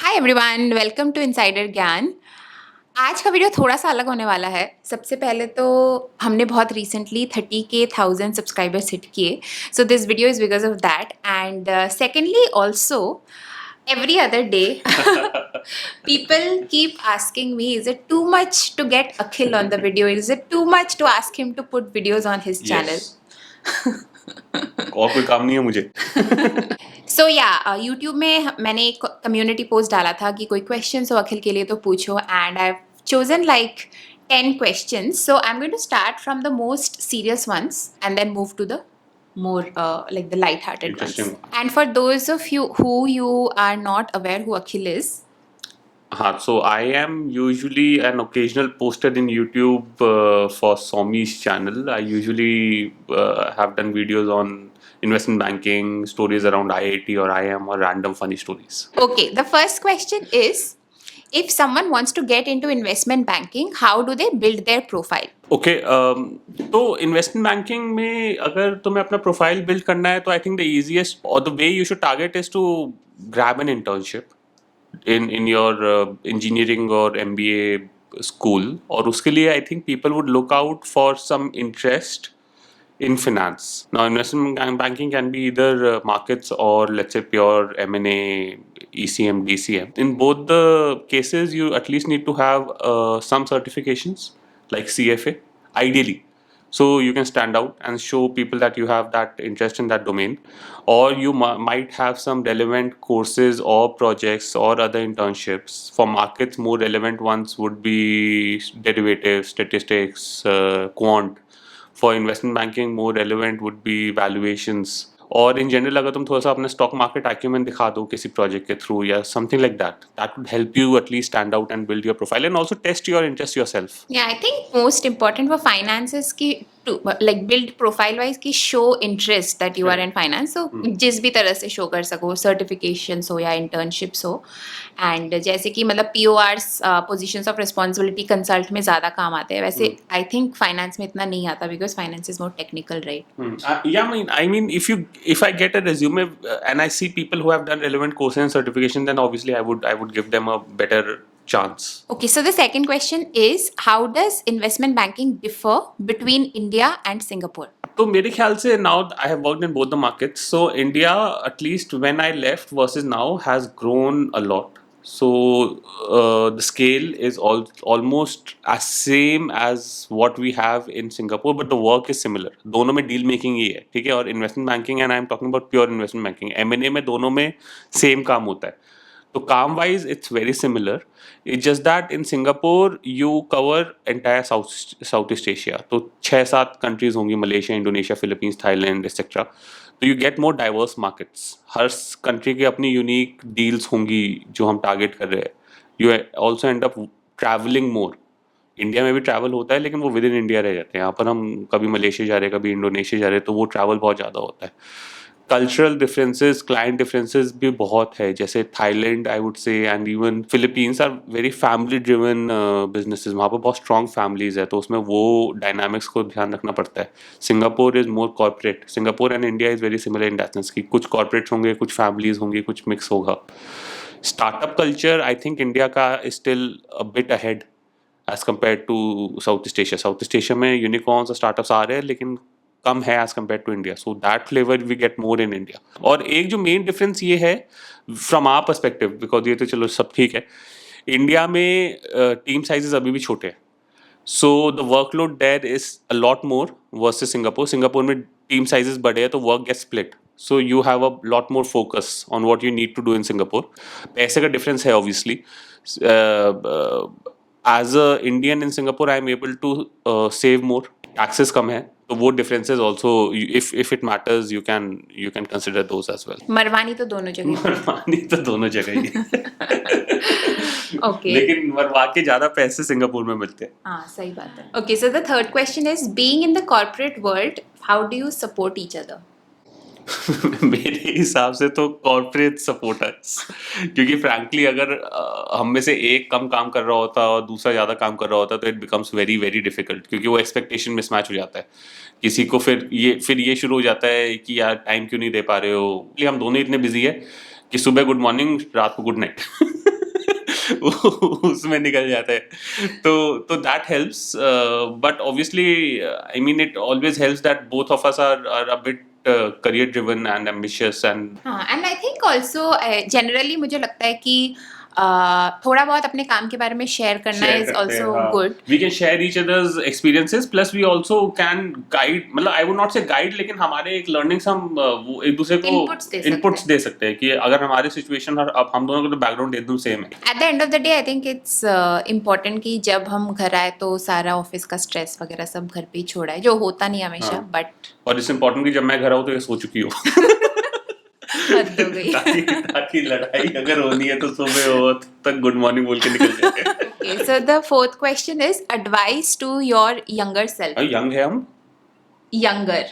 Hi everyone, welcome to insider Gyaan. आज का video थोड़ा सा अलग होने वाला है। सबसे पहले तो हमने बहुत रिसेंटली 30,000 सब्सक्राइबर्स हिट किए, so this video is because of that. And secondly also every other day people keep asking me, is it too much to get Akhil on the video, is it too much to ask him to put videos on his channel? और कोई काम नहीं है मुझे। सो या YouTube में मैंने एक कम्युनिटी पोस्ट डाला था कि कोई क्वेश्चंस हो अखिल के लिए तो पूछो, and I have chosen like 10 questions. So I'm going to start from the most serious ones and then move to the more like the light-hearted ones. Interesting. And for those of you who are not aware who Akhil is, So I am usually an occasional poster in YouTube for Somi's channel. I usually have done videos on investment banking, stories around IIT or IIM or random funny stories. okay, the first question is, if someone wants to get into investment banking, how do they build their profile? Okay तो investment banking में अगर तुम्हें अपना profile build करना है तो I think the easiest और the way you should target is to grab an internship in your engineering or MBA school, और उसके लिए I think people would look out for some interest in finance. Now investment banking can be either markets or let's say pure M&A, ECM, DCM. In both the cases you at least need to have some certifications like CFA ideally, so you can stand out and show people that you have that interest in that domain, or you might have some relevant courses or projects or other internships. For markets more relevant ones would be derivatives, statistics, quant. For investment banking more relevant would be valuations, और in general अगर तुम थोड़ा सा अपने stock market acumen दिखा दो किसी project के थ्रू या something like that, that would help you at least stand out and build your profile and also test your interest yourself. Yeah, I think most important for finance is कि to like build profile wise कि show interest that you are in finance. So जिस भी तरह से show कर सको, certifications हो या internships हो, and जैसे कि मतलब PORs positions of responsibility consult में ज़्यादा काम आते हैं. वैसे I think finance में इतना नहीं आता because finance is more technical, right? Yeah, I mean, if I get a resume and I see people who have done relevant courses and certification, then obviously I would give them a better chance. Okay, so the second question is, how does investment banking differ between India and Singapore? तो मेरे ख्याल से now I have worked in both the markets. So India, at least when I left versus now, has grown a lot. So the scale is almost as same as what we have in Singapore, but the work is similar. दोनों में deal making ही है, ठीक है? और investment banking, and I am talking about pure investment banking. M&A में दोनों में same काम होता है. तो काम wise it's very similar. It's just that in Singapore you cover entire south east Asia, तो 6-7 कंट्रीज होंगी, Malaysia, Indonesia, Philippines, Thailand etcetera. तो you get more diverse markets. हर कंट्री की अपनी यूनिक डील्स होंगी जो हम टारगेट कर रहे हैं. You also and up travelling more. India में भी ट्रैवल होता है लेकिन वो विद इन इंडिया रह जाते हैं. यहाँ पर हम कभी मलेशिया जा रहे हैं, कभी इंडोनेशिया जा रहे हैं, तो वो ट्रैवल बहुत ज़्यादा होता है. कल्चरल डिफरेंसेस, क्लाइंट डिफरेंसेस भी बहुत है. जैसे Thailand I would say and even Philippines are very family driven businesses. वहाँ पर बहुत स्ट्रॉन्ग फैमिलीज है, तो उसमें वो डायनामिक्स को ध्यान रखना पड़ता है. Singapore is more corporate. Singapore and India is very similar in that sense कि कुछ कॉर्पोरेट होंगे, कुछ फैमिलीज होंगी, कुछ मिक्स होगा. Startup culture I think India का is still a bit ahead as compare to south east Asia. South east Asia में unicorns और स्टार्टअप्स आ रहे हैं लेकिन कम है as compare to India. So that flavour we get more in India. और एक जो मेन डिफरेंस ये है फ्रॉम आवर पर्सपेक्टिव, बिकॉज ये तो चलो सब ठीक है, इंडिया में टीम साइजेस अभी भी छोटे हैं. So the workload there is a lot more versus Singapore. Singapore में टीम साइजेस बड़े हैं तो work get split, so you have a lot more focus on what you need to do in Singapore. पैसे का difference है obviously. As a Indian in Singapore I am able to save more. Taxes कम है, तो वो differences also if it matters you can consider those as well. मरवानी तो दोनों जगह. मरवानी तो दोनों जगह ही है. Okay. लेकिन मरवा के ज्यादा पैसे सिंगापुर में मिलते हैं. हाँ, सही बात है. Okay, so the third question is, being in the corporate world, how do you support each other? मेरे हिसाब से तो कॉर्पोरेट सपोर्टर्स, क्योंकि फ्रैंकली अगर हम में से एक कम काम कर रहा होता और दूसरा ज़्यादा काम कर रहा होता तो it becomes very very difficult, क्योंकि वो एक्सपेक्टेशन मिसमैच हो जाता है. किसी को फिर ये शुरू हो जाता है कि यार टाइम क्यों नहीं दे पा रहे हो. हम दोनों इतने बिजी है कि सुबह गुड मॉर्निंग, रात को गुड नाइट. उसमें निकल जाता है। तो that helps, but obviously I mean it always helps that both of us are a bit career driven and ambitious and हाँ, and I think also generally मुझे लगता है कि थोड़ा बहुत अपने काम के बारे में शेयर करना शेयर इज करते हैं। ऑल्सो हाँ, good. We can share each others experiences, plus we also can guide, मतलब I would not say guide, लेकिन हमारे एक लर्निंग्स हम वो एक दूसरे को Inputs दे सकते दे सकते हैं कि अगर हमारी सिचुएशन और अब हम दोनों का तो बैकग्राउंड एकदम सेम है। At the end of the day I think it's important कि जब हम घर आए तो सारा ऑफिस का स्ट्रेस वगैरह सब घर पे ही छोड़ा है, जो होता नहीं हमेशा, हाँ। बट और इट्स इम्पोर्टेंट कि जब मैं घर आऊँ तो ये सो चुकी हो। हद हो गई। ताकि लड़ाई अगर होनी है तो सुबह हो तक गुड मॉर्निंग बोल के निकल जाए। Okay, so the fourth question is advice to your younger self. Young है हम। Younger.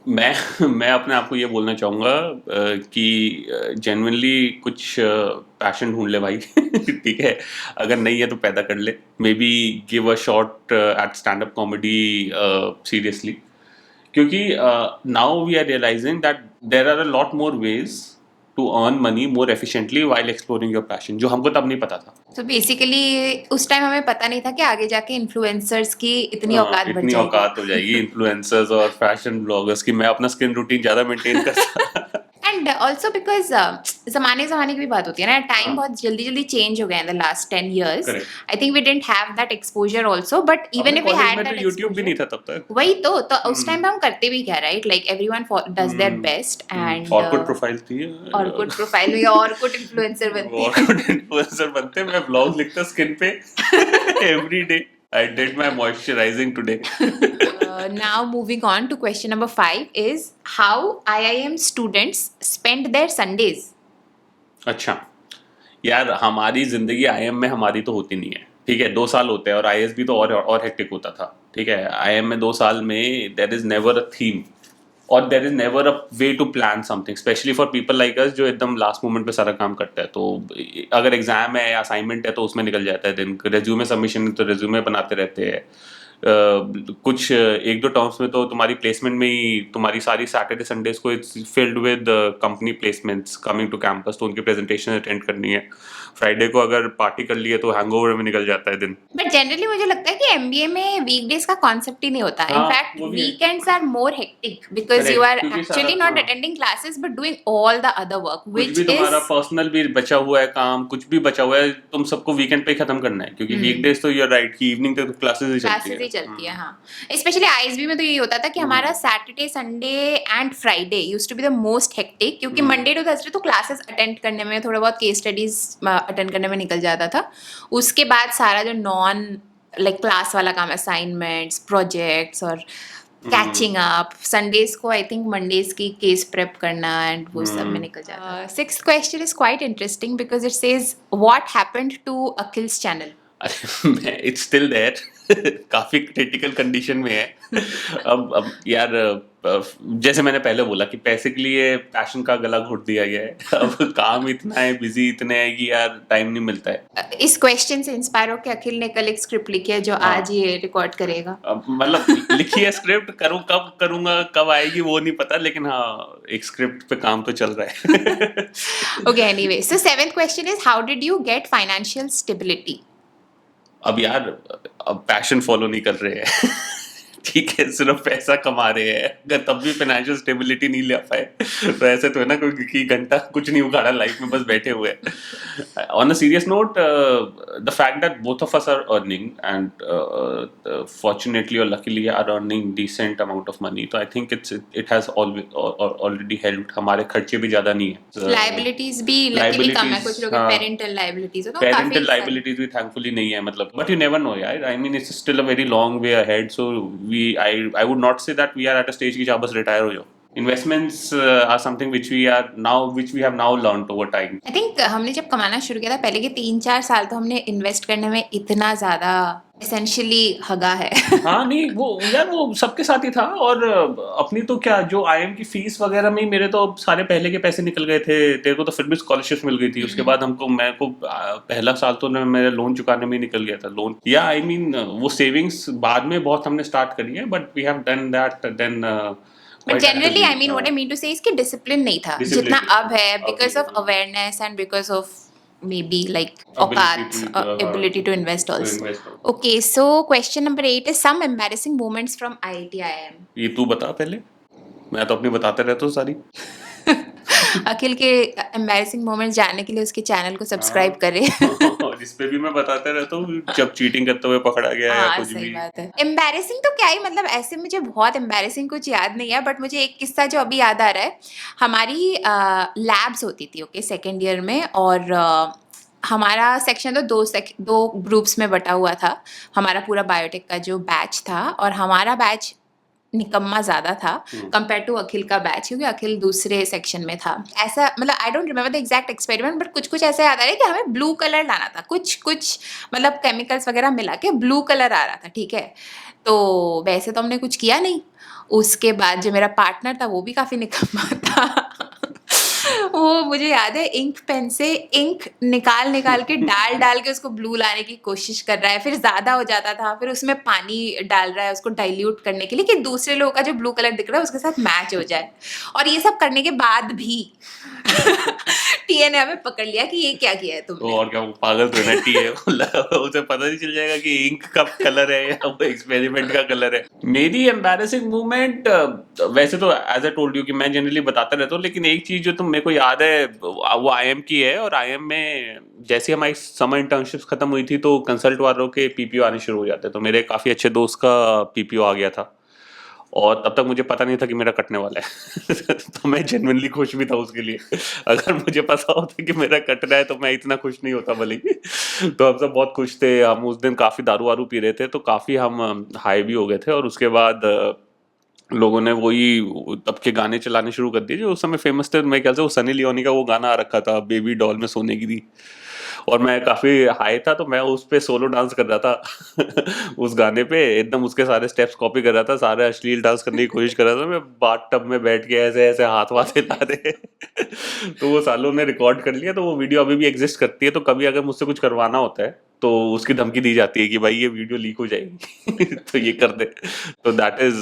मैं अपने आप को ये बोलना चाहूँगा कि जेन्युइनली कुछ पैशन ढूंढ ले भाई। ठीक है, अगर नहीं है तो पैदा कर ले, maybe give a shot at stand up comedy seriously, क्योंकि now we are realising that there are a lot more ways to earn money more efficiently while exploring your passion, जो हमको तब नहीं पता था। So basically उस time हमें पता नहीं था कि आगे जाके इन्फ्लुएंसर्स की इतनी औकात बढ़ इतनी जाएगी। औकात हो जाएगी इन्फ्लुएंसर्स और फैशन ब्लॉगर्स की। मैं अपना स्किन रूटीन ज्यादा मेंटेन करता। एंड ऑल्सो बिकॉज जमाने की भी बात होती है ना, टाइम हाँ। बहुत जल्दी जल्दी चेंज हो गया in the last 10 years. Correct. I think we didn't have that exposure also, but even if we college had में दैट तो यूट्यूब भी नहीं था तब तक। वही तो उस टाइम पे हम करते भी क्या, right? Like everyone does their best and Orkut profile थी। ऑर्कुट प्रोफाइल में ऑर्कुट इन्फ्लुएंसर बनते हैं। ऑर्कुट इन्फ्लुएंसर बनते, मैं ब्लॉग लिखता स्किन पे every day. I did my moisturising today. Now moving on to question number 5 is how IIM students spend their Sundays. अच्छा यार, हमारी जिंदगी आईएम में हमारी तो होती नहीं है, ठीक है, 2 साल होते हैं, और आईएस भी तो और हेक्टिक होता था, ठीक है। आईएम में 2 साल में there is never a theme और there is never a way to plan something, specially for people like us जो एकदम लास्ट मोमेंट पे सारा काम करता है। तो अगर एग्जाम है या असाइनमेंट है तो उसमें निकल जाता है दिन, रेज्यूमे सबमिशन तो रेज्यूमे बनाते रहते हैं। कुछ एक दो टर्म्स में तो तुम्हारी प्लेसमेंट में ही तुम्हारी सारी सैटरडे संडेज को it's filled with company placements coming to campus, तो उनकी प्रेजेंटेशन अटेंड करनी है। फ्राइडे को अगर पार्टी कर ली है तो हैंगओवर में निकल जाता है दिन। बट जनरली मुझे लगता है कि एमबीए में वीकडेज का कॉन्सेप्ट ही नहीं होता। हाँ, इनफैक्ट वो भी है। Weekends are more hectic because you Correct, are क्योंकि एक्चुअली सारा- नॉट हाँ। Attending classes but doing all the other work कुछ व्हिच भी तुम्हारा इज पर्सनल भी बचा हुआ है काम, कुछ भी बचा हुआ है, तुम सबको वीकेंड पे ही खत्म करना है, क्योंकि वीकडेज तो यूर राइट कि इवनिंग तक क्लासेस ही चलती क्लासेस ही है। चलती है। हाँ, स्पेशली आईएसबी में तो यही होता था कि हमारा Saturday Sunday and Friday used to be the most hectic, क्योंकि मंडे टू थर्सडे तो क्लासेस अटेंड करने में, थोड़ा बहुत केस स्टडीज अटेंड करने में निकल जाता था। उसके बाद सारा जो नॉन लाइक क्लास वाला काम, असाइनमेंट्स, प्रोजेक्ट्स और कैचिंग अप, संडेज को आई थिंक मंडेज की केस प्रेप करना एंड वो सब में निकल जाता है। Sixth question is quite interesting because it says what happened to Akhil's channel. It's still there. काफी क्रिटिकल कंडीशन में है। अब यार, जैसे मैंने पहले बोला कि पैसे के लिए पैशन का गला घोट दिया गया है। अब काम इतना है, बिजी इतने है कि यार टाइम नहीं मिलता है। इस क्वेश्चन से इंस्पायर होकर अखिल ने कल एक स्क्रिप्ट लिखी है जो आज ये रिकॉर्ड करेगा। अब मतलब लिखी है स्क्रिप्ट, कब करूंगा, कब आएगी वो नहीं पता, लेकिन हाँ एक स्क्रिप्ट पे काम तो चल रहा है। Okay, anyway, so seventh question is how did you get financial stability. अब यार, अब पैशन फॉलो नहीं कर रहे हैं। ठीक है, सिर्फ पैसा कमा रहे हैं, अगर तब भी फाइनेंशियल स्टेबिलिटी नहीं ले पाए तो ऐसे तो है ना, कोई कि घंटा कुछ नहीं उखाड़ा लाइफ में, बस बैठे हुए हैं। On a serious note, the fact that both of us are earning and fortunately और luckily are earning decent amount of money, तो I think it has already helped. हमारे खर्चे भी ज्यादा नहीं है, लाइबिलिटीज भी लकीली कम है। कुछ लोग पेरेंटल लाइबिलिटीज हो तो पेरेंटल लाइबिलिटीज भी थैंकफुली नहीं है, मतलब, बट यू नेवर नो यार, I mean it's still a very long way ahead, so I would not say that we are at a stage कि जहाँ बस retire हो जाओ। Investments are something which we have now learned over time. I think हमने जब कमाना शुरू किया था पहले के 3-4 साल तो हमने इन्वेस्ट करने में इतना ज्यादा एसेंशियली हगा है। हाँ नहीं, वो यार वो सबके साथ ही था, और अपनी तो क्या, जो आईएम की फीस वगैरह में ही मेरे तो सारे पहले के पैसे निकल गए थे। तेरे को तो फिर भी स्कॉलरशिप मिल गई थी, उसके बाद मेरे को पहला साल तो मेरे लोन चुकाने में ही निकल गया था लोन, या आई मीन वो सेविंग्स बाद में बहुत हमने स्टार्ट करी है, but we have done that then. But generally I mean what I mean to say इसकी डिसिप्लिन नहीं था जितना अब है, because of awareness and because of maybe like Ability औकात, to, ability to invest to also. invest. Okay, so question number 8 is some embarrassing moments from IIT IIM. ये तू बता पहले, मैं तो अपनी बताते रहता हूँ सारी। अखिल के embarrassing moments जानने के लिए उसके चैनल को सब्सक्राइब करें। जिस पे भी मैं बताते रहता हूँ जब चीटिंग करते हुए पकड़ा गया या हाँ कुछ सही भी। बात है। एम्बैरेसिंग तो क्या ही, मतलब ऐसे मुझे बहुत एम्बैरेसिंग कुछ याद नहीं है, बट मुझे एक किस्सा जो अभी याद आ रहा है। हमारी लैब्स होती थी, ओके, सेकेंड ईयर में, और हमारा सेक्शन तो दो ग्रुप्स में बटा हुआ था। हमारा पूरा बायोटेक का जो बैच था, और हमारा बैच निकम्मा ज़्यादा था कंपेयर टू अखिल का बैच, क्योंकि अखिल दूसरे सेक्शन में था। ऐसा मतलब I don't remember the exact experiment, but कुछ कुछ ऐसा याद आ रहा है कि हमें ब्लू कलर लाना था, कुछ कुछ मतलब केमिकल्स वगैरह मिला के ब्लू कलर आ रहा था, ठीक है। तो वैसे तो हमने कुछ किया नहीं। उसके बाद जो मेरा पार्टनर था वो भी काफ़ी निकम्मा था। वो मुझे याद है इंक पेन से इंक निकाल निकाल के डाल डाल के उसको ब्लू लाने की कोशिश कर रहा है, फिर ज़्यादा हो जाता था, फिर उसमें पानी डाल रहा है उसको डाइल्यूट करने के लिए कि दूसरे लोगों का जो ब्लू कलर दिख रहा है उसके साथ मैच हो जाए। और ये सब करने के बाद भी टीए ने हमें पकड़ लिया कि ये क्या किया है तो तुमने। और क्या, वो पागल तो है ना टी है, उसे पता नहीं चल जाएगा कि इंक का कलर है या वो एक्सपेरिमेंट का कलर है। मेरी एम्बैरेसिंग मूवमेंट, वैसे तो एज आई टोल्ड यू कि मैं जनरली बताता रहता हूँ, लेकिन एक चीज जो तुम मेरे को याद है वो आईएम की है। और आईएम में जैसे हमारी समर इंटर्नशिप्स खत्म हुई थी तो कंसल्ट वालों के पीपीओ आने शुरू हो जाते, तो मेरे काफी अच्छे दोस्त का पीपीओ आ गया था, और तब तक मुझे पता नहीं था कि मेरा कटने वाला है। तो मैं जेन्युइनली खुश भी था उसके लिए। अगर मुझे पता होता कि मेरा कट रहा है तो मैं इतना खुश नहीं होता भले ही। तो हम सब बहुत खुश थे। हम उस दिन काफी दारू वारू पी रहे थे, तो काफी हम हाई भी हो गए थे। और उसके बाद लोगों ने वही तब के गाने चलाने शुरू कर दिए जो उस समय फेमस थे। मेरे ख्याल से वो सनी लियोनी का वो गाना आ रखा था, बेबी डॉल में सोने गिरी। और मैं काफी हाई था तो मैं उस पे सोलो डांस कर रहा था। उस गाने पे एकदम उसके सारे स्टेप्स कॉपी कर रहा था, सारे अश्लील डांस करने की कोशिश कर रहा था। मैं बाथ टब में बैठ के ऐसे ऐसे हाथ वाथ हिला रहे। तो वो सालों ने रिकॉर्ड कर लिया, तो वो वीडियो अभी भी एग्जिस्ट करती है। तो कभी अगर मुझसे कुछ करवाना होता है तो उसकी धमकी दी जाती है कि भाई ये वीडियो लीक हो जाएगी। तो ये कर दे। तो that is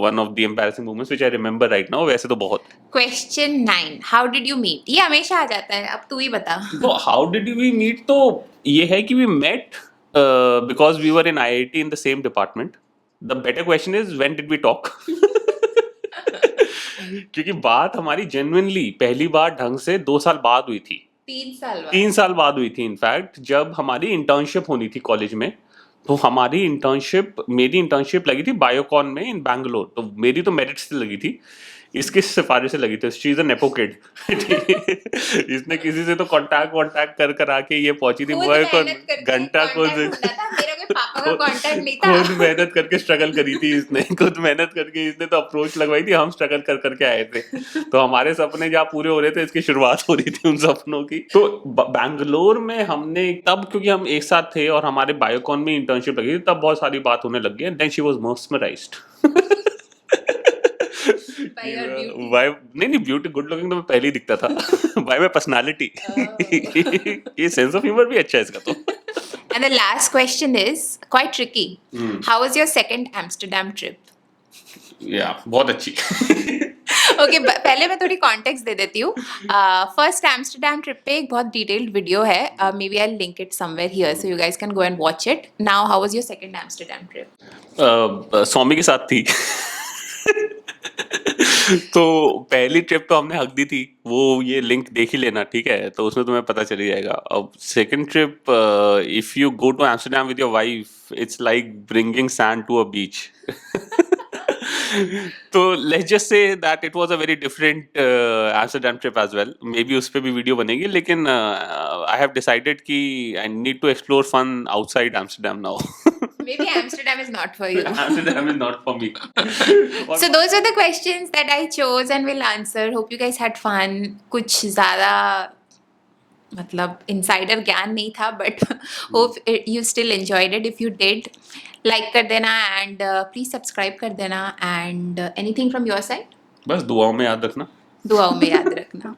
one of the embarrassing moments which I remember right now. वैसे तो बहुत। Question 9, how did you meet? ये हमेशा आ जाता है, अब तू ही बता। तो हाउ डिड वी मीट, तो ये है कि we met because we were in IIT in the same department. The better question is when did we talk. क्योंकि बात हमारी जेन्युइनली पहली बार ढंग से 2 साल बाद हुई थी। 3 साल बाद। 3 साल बाद हुई थी इनफैक्ट, जब हमारी इंटर्नशिप होनी थी कॉलेज में। तो मेरी इंटर्नशिप लगी थी बायोकॉन में इन बैंगलोर। तो मेरी तो मेरिट से लगी थी, इसकी सिफारिश से लगी थी। She is a nepo kid. इसने किसी से तो कांटेक्ट कर आके ये पहुंची थी। खुद बॉय को मेहनत करके घंटा कांटेक्ट खुद ढूंढा था, मेरा कोई पापा का कांटेक्ट नहीं था। खुद मेहनत करके स्ट्रगल करी थी इसने। खुद मेहनत करके इसने तो अप्रोच लगवाई थी, हम स्ट्रगल कर करके आए थे। तो हमारे सपने जहाँ पूरे हो रहे थे इसकी शुरुआत हो रही थी उन सपनों की। तो बैंगलोर में हमने तब, क्योंकि हम एक साथ थे और हमारे बायोकॉन में इंटर्नशिप लगी थी, तब बहुत सारी बात होने लग गई। Then she was mesmerized। By your beauty. Why नहीं नहीं, ब्यूटी गुड लुकिंग तो मैं पहले ही दिखता था। Why my personality. ये सेंस ऑफ ह्यूमर भी अच्छा है इसका तो। And the last question is quite tricky. How was your second Amsterdam trip? या बहुत अच्छी। Okay, पहले मैं थोड़ी कॉन्टेक्स्ट दे देती हूँ। फर्स्ट एम्स्टरडेम ट्रिप पे एक बहुत डिटेल्ड वीडियो है, maybe I link it somewhere here so you guys can go and watch it. Now how was your second Amsterdam trip? Swami के साथ थी। तो पहली ट्रिप तो हमने हक दी थी, वो ये लिंक देख ही लेना, ठीक है? तो उसमें तुम्हें पता चल ही जाएगा। अब second trip, if you go to Amsterdam with your wife, it's like bringing sand to a beach. तो let's just say that it was a very different Amsterdam trip as well. Maybe उस पे भी video बनेगी, लेकिन आई have decided कि I need to explore fun outside Amsterdam now. Maybe Amsterdam is not for you. Amsterdam is not for me. So those were the questions that I chose and will answer. Hope you guys had fun. कुछ ज़्यादा मतलब insider ज्ञान नहीं था, but hope you still enjoyed it. If you did, like कर देना and please subscribe कर देना। And anything from your side? बस दुआओं में याद रखना। दुआओं में याद रखना।